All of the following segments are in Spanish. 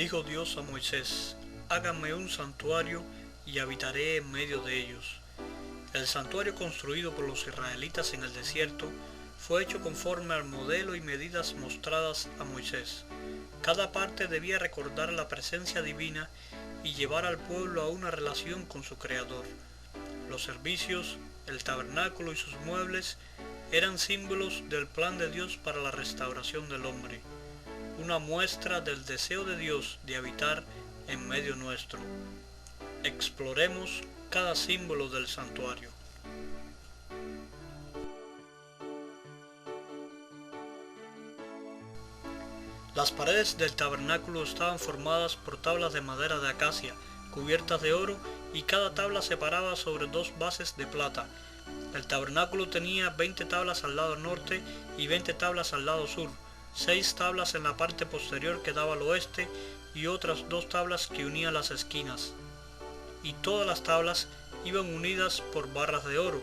Dijo Dios a Moisés: hágame un santuario y habitaré en medio de ellos. El santuario construido por los israelitas en el desierto fue hecho conforme al modelo y medidas mostradas a Moisés. Cada parte debía recordar la presencia divina y llevar al pueblo a una relación con su Creador. Los servicios, el tabernáculo y sus muebles eran símbolos del plan de Dios para la restauración del hombre, una muestra del deseo de Dios de habitar en medio nuestro. Exploremos cada símbolo del santuario. Las paredes del tabernáculo estaban formadas por tablas de madera de acacia, cubiertas de oro, y cada tabla se paraba sobre dos bases de plata. El tabernáculo tenía 20 tablas al lado norte y 20 tablas al lado sur, 6 tablas en la parte posterior que daba al oeste y otras 2 tablas que unían las esquinas. Y todas las tablas iban unidas por barras de oro.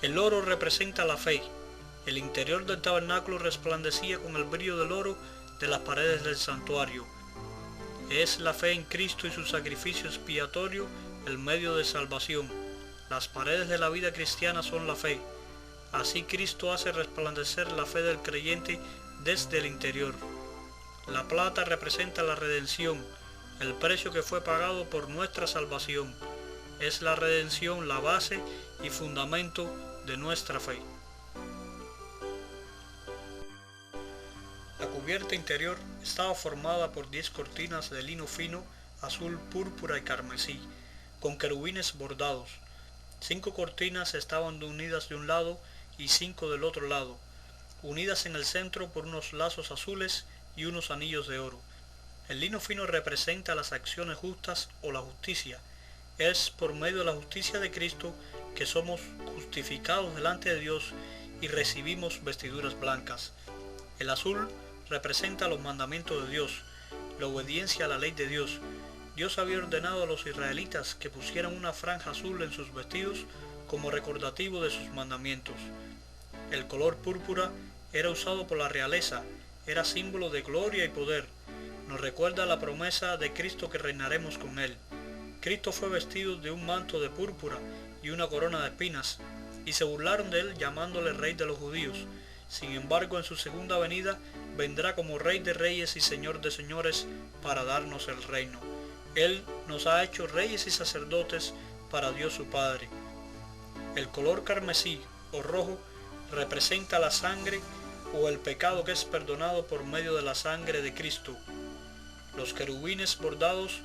El oro representa la fe. El interior del tabernáculo resplandecía con el brillo del oro de las paredes del santuario. Es la fe en Cristo y su sacrificio expiatorio el medio de salvación. Las paredes de la vida cristiana son la fe. Así Cristo hace resplandecer la fe del creyente desde el interior. La plata representa la redención, el precio que fue pagado por nuestra salvación. Es la redención la base y fundamento de nuestra fe. La cubierta interior estaba formada por 10 cortinas de lino fino, azul, púrpura y carmesí, con querubines bordados. 5 cortinas estaban unidas de un lado y 5 del otro lado, unidas en el centro por unos lazos azules y unos anillos de oro. El lino fino representa las acciones justas o la justicia. Es por medio de la justicia de Cristo que somos justificados delante de Dios y recibimos vestiduras blancas. El azul representa los mandamientos de Dios, la obediencia a la ley de Dios. Dios había ordenado a los israelitas que pusieran una franja azul en sus vestidos como recordativo de sus mandamientos. El color púrpura era usado por la realeza, era símbolo de gloria y poder. Nos recuerda la promesa de Cristo que reinaremos con Él. Cristo fue vestido de un manto de púrpura y una corona de espinas, y se burlaron de Él llamándole Rey de los judíos. Sin embargo, en su segunda venida vendrá como Rey de reyes y Señor de señores para darnos el reino. Él nos ha hecho reyes y sacerdotes para Dios su Padre. El color carmesí o rojo representa la sangre o el pecado que es perdonado por medio de la sangre de Cristo. Los querubines bordados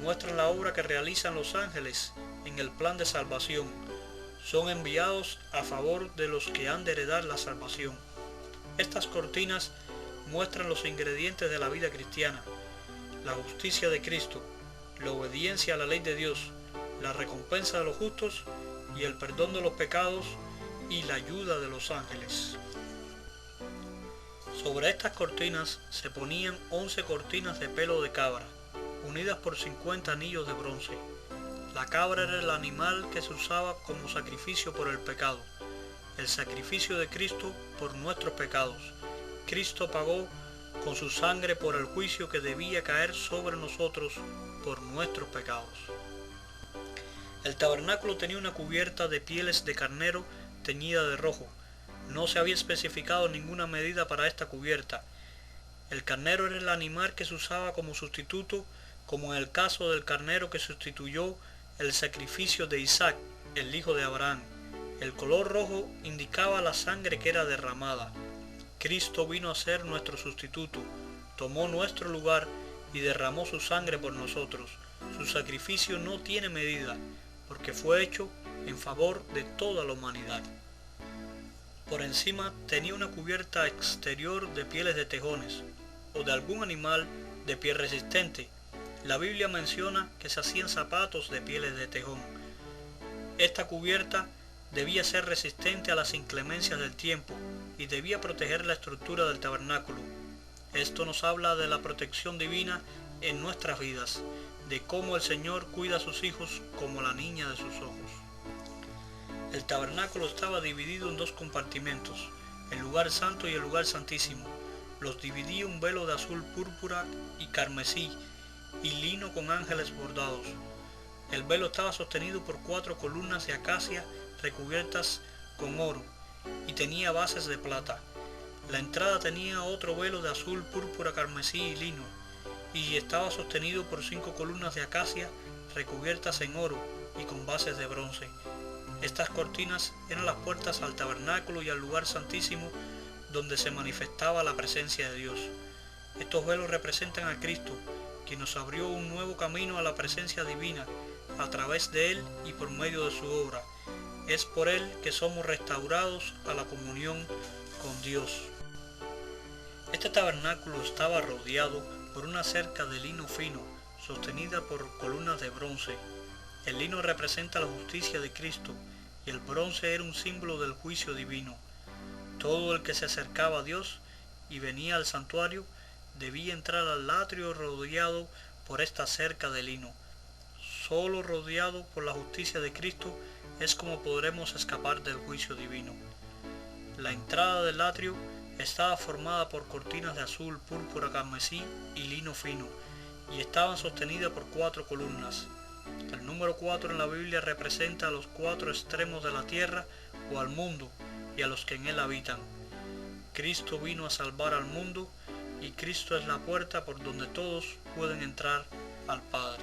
muestran la obra que realizan los ángeles en el plan de salvación. Son enviados a favor de los que han de heredar la salvación. Estas cortinas muestran los ingredientes de la vida cristiana: la justicia de Cristo, la obediencia a la ley de Dios, la recompensa de los justos y el perdón de los pecados y la ayuda de los ángeles. Sobre estas cortinas se ponían 11 cortinas de pelo de cabra, unidas por 50 anillos de bronce. La cabra era el animal que se usaba como sacrificio por el pecado, el sacrificio de Cristo por nuestros pecados. Cristo pagó con su sangre por el juicio que debía caer sobre nosotros por nuestros pecados. El tabernáculo tenía una cubierta de pieles de carnero teñida de rojo. No se había especificado ninguna medida para esta cubierta. El carnero era el animal que se usaba como sustituto, como en el caso del carnero que sustituyó el sacrificio de Isaac, el hijo de Abraham. El color rojo indicaba la sangre que era derramada. Cristo vino a ser nuestro sustituto, tomó nuestro lugar y derramó su sangre por nosotros. Su sacrificio no tiene medida, porque fue hecho en favor de toda la humanidad. Por encima tenía una cubierta exterior de pieles de tejones, o de algún animal de piel resistente. La Biblia menciona que se hacían zapatos de pieles de tejón. Esta cubierta debía ser resistente a las inclemencias del tiempo y debía proteger la estructura del tabernáculo. Esto nos habla de la protección divina en nuestras vidas, de cómo el Señor cuida a sus hijos como la niña de sus ojos. El tabernáculo estaba dividido en 2 compartimentos, el lugar santo y el lugar santísimo. Los dividía un velo de azul púrpura y carmesí, y lino con ángeles bordados. El velo estaba sostenido por 4 columnas de acacia recubiertas con oro, y tenía bases de plata. La entrada tenía otro velo de azul, púrpura, carmesí y lino, y estaba sostenido por 5 columnas de acacia recubiertas en oro y con bases de bronce. Estas cortinas eran las puertas al tabernáculo y al lugar santísimo, donde se manifestaba la presencia de Dios. Estos velos representan a Cristo, quien nos abrió un nuevo camino a la presencia divina, a través de Él y por medio de su obra. Es por Él que somos restaurados a la comunión con Dios. Este tabernáculo estaba rodeado por una cerca de lino fino, sostenida por columnas de bronce. El lino representa la justicia de Cristo, y el bronce era un símbolo del juicio divino. Todo el que se acercaba a Dios y venía al santuario debía entrar al atrio rodeado por esta cerca de lino. Solo rodeado por la justicia de Cristo es como podremos escapar del juicio divino. La entrada del atrio estaba formada por cortinas de azul, púrpura, carmesí y lino fino, y estaban sostenidas por 4 columnas. El número 4 en la Biblia representa a los 4 extremos de la tierra o al mundo y a los que en él habitan. Cristo vino a salvar al mundo, y Cristo es la puerta por donde todos pueden entrar al Padre.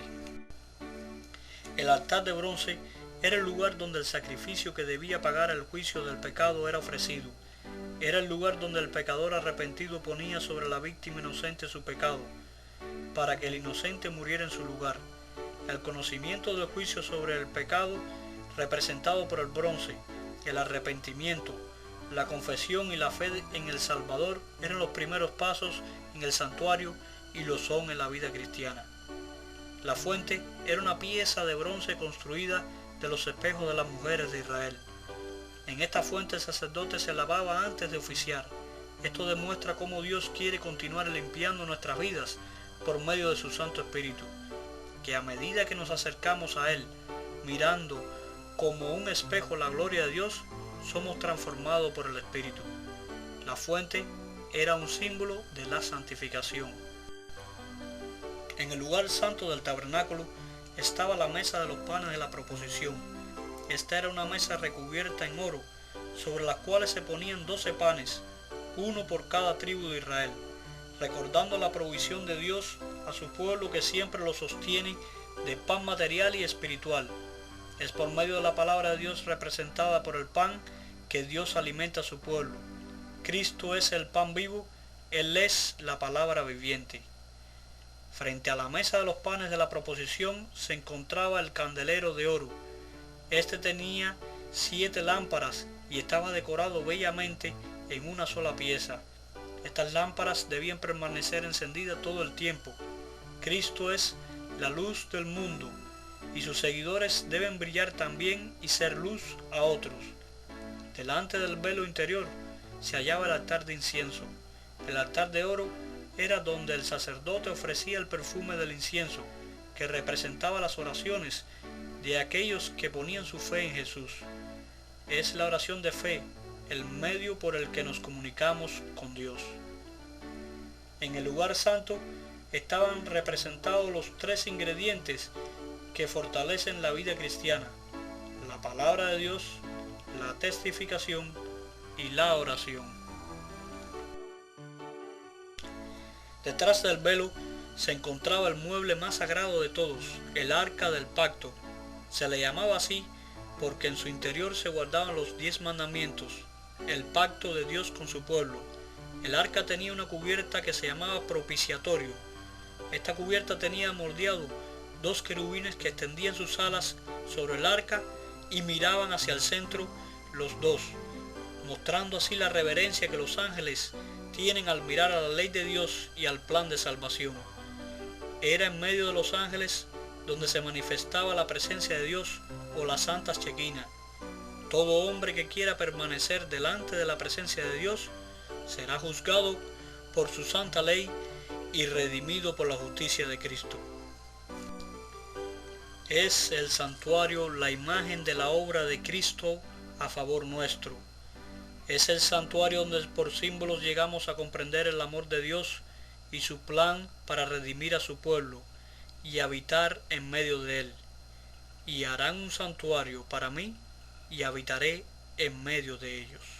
El altar de bronce era el lugar donde el sacrificio que debía pagar el juicio del pecado era ofrecido. Era el lugar donde el pecador arrepentido ponía sobre la víctima inocente su pecado, para que el inocente muriera en su lugar. El conocimiento del juicio sobre el pecado, representado por el bronce, el arrepentimiento, la confesión y la fe en el Salvador eran los primeros pasos en el santuario y lo son en la vida cristiana. La fuente era una pieza de bronce construida de los espejos de las mujeres de Israel. En esta fuente el sacerdote se lavaba antes de oficiar. Esto demuestra cómo Dios quiere continuar limpiando nuestras vidas por medio de su Santo Espíritu, que a medida que nos acercamos a Él, mirando como un espejo la gloria de Dios, somos transformados por el Espíritu. La fuente era un símbolo de la santificación. En el lugar santo del tabernáculo estaba la mesa de los panes de la proposición. Esta era una mesa recubierta en oro, sobre las cuales se ponían 12 panes, uno por cada tribu de Israel, recordando la provisión de Dios a su pueblo, que siempre lo sostiene de pan material y espiritual. Es por medio de la palabra de Dios representada por el pan que Dios alimenta a su pueblo. Cristo es el pan vivo, Él es la palabra viviente. Frente a la mesa de los panes de la proposición se encontraba el candelero de oro. Este tenía 7 lámparas y estaba decorado bellamente en una sola pieza. Estas lámparas debían permanecer encendidas todo el tiempo. Cristo es la luz del mundo, y sus seguidores deben brillar también y ser luz a otros. Delante del velo interior se hallaba el altar de incienso. El altar de oro era donde el sacerdote ofrecía el perfume del incienso, que representaba las oraciones de aquellos que ponían su fe en Jesús. Es la oración de fe, el medio por el que nos comunicamos con Dios. En el lugar santo estaban representados los 3 ingredientes que fortalecen la vida cristiana: la palabra de Dios, la testificación y la oración. Detrás del velo se encontraba el mueble más sagrado de todos, el arca del pacto. Se le llamaba así porque en su interior se guardaban los 10 mandamientos, el pacto de Dios con su pueblo. El arca tenía una cubierta que se llamaba propiciatorio. Esta cubierta tenía moldeado 2 querubines que extendían sus alas sobre el arca y miraban hacia el centro los 2, mostrando así la reverencia que los ángeles tienen al mirar a la ley de Dios y al plan de salvación. Era en medio de los ángeles donde se manifestaba la presencia de Dios, o la Santa Shekinah. Todo hombre que quiera permanecer delante de la presencia de Dios será juzgado por su santa ley y redimido por la justicia de Cristo. Es el santuario la imagen de la obra de Cristo a favor nuestro. Es el santuario donde por símbolos llegamos a comprender el amor de Dios y su plan para redimir a su pueblo y habitar en medio de él. Y harán un santuario para mí y habitaré en medio de ellos.